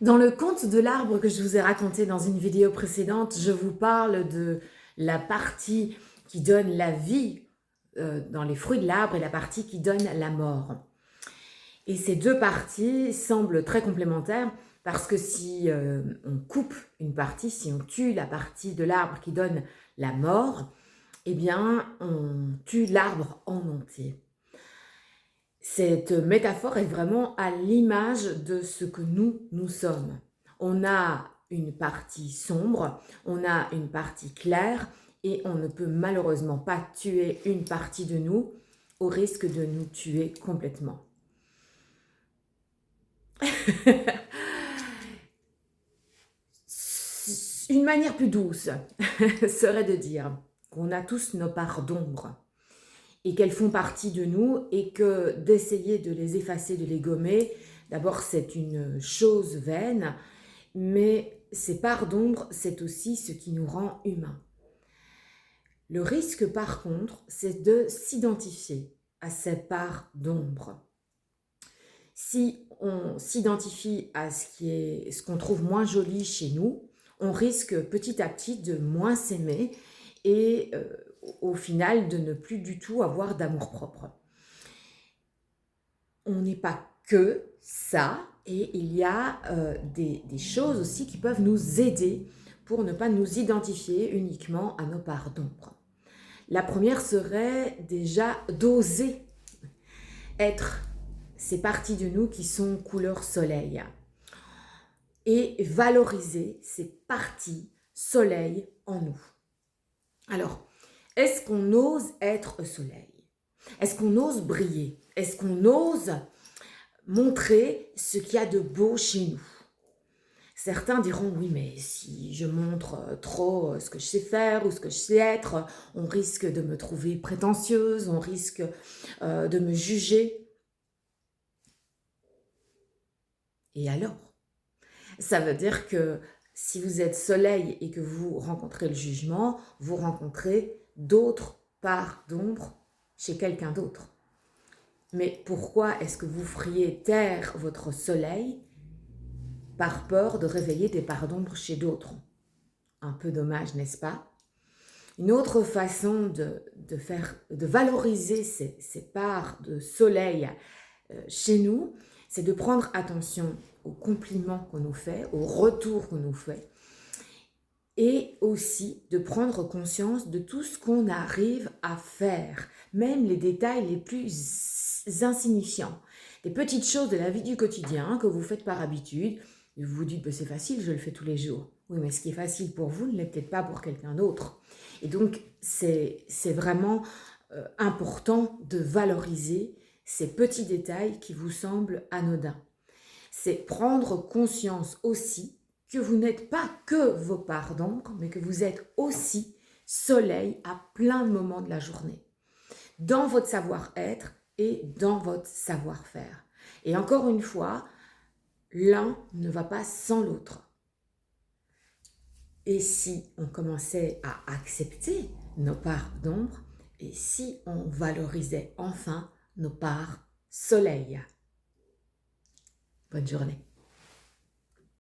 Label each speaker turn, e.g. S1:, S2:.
S1: Dans le conte de l'arbre que je vous ai raconté dans une vidéo précédente, je vous parle de la partie qui donne la vie dans les fruits de l'arbre et la partie qui donne la mort. Et ces deux parties semblent très complémentaires parce que si on coupe une partie, si on tue la partie de l'arbre qui donne la mort, eh bien on tue l'arbre en entier. Cette métaphore est vraiment à l'image de ce que nous sommes. On a une partie sombre, on a une partie claire et on ne peut malheureusement pas tuer une partie de nous au risque de nous tuer complètement. Une manière plus douce serait de dire qu'on a tous nos parts d'ombre et qu'elles font partie de nous et que d'essayer de les effacer, de les gommer, d'abord c'est une chose vaine, mais ces parts d'ombre, c'est aussi ce qui nous rend humains. Le risque par contre, c'est de s'identifier à ces parts d'ombre. Si on s'identifie à ce qu'on trouve moins joli chez nous, on risque petit à petit de moins s'aimer et au final de ne plus du tout avoir d'amour-propre. On n'est pas que ça, et il y a des choses aussi qui peuvent nous aider pour ne pas nous identifier uniquement à nos parts d'ombre. La première serait déjà d'oser être ces parties de nous qui sont couleur soleil et valoriser ces parties soleil en nous. Alors, est-ce qu'on ose être soleil? Est-ce qu'on ose briller? Est-ce qu'on ose montrer ce qu'il y a de beau chez nous? Certains diront, oui, mais si je montre trop ce que je sais faire ou ce que je sais être, on risque de me trouver prétentieuse, on risque de me juger. Et alors? Ça veut dire que si vous êtes soleil et que vous rencontrez le jugement, vous rencontrez d'autres parts d'ombre chez quelqu'un d'autre. Mais pourquoi est-ce que vous feriez taire votre soleil par peur de réveiller des parts d'ombre chez d'autres? Un peu dommage, n'est-ce pas? Une autre façon de valoriser ces parts de soleil chez nous, c'est de prendre attention aux compliments qu'on nous fait, aux retours qu'on nous fait, et aussi de prendre conscience de tout ce qu'on arrive à faire, même les détails les plus insignifiants, des petites choses de la vie du quotidien que vous faites par habitude, et vous vous dites c'est facile, je le fais tous les jours. Oui, mais ce qui est facile pour vous ne l'est peut-être pas pour quelqu'un d'autre. Et donc, c'est vraiment important de valoriser ces petits détails qui vous semblent anodins. C'est prendre conscience aussi que vous n'êtes pas que vos parts d'ombre, mais que vous êtes aussi soleil à plein de moments de la journée, dans votre savoir-être et dans votre savoir-faire. Et encore une fois, l'un ne va pas sans l'autre. Et si on commençait à accepter nos parts d'ombre, et si on valorisait enfin nos parts soleil? Bonne journée.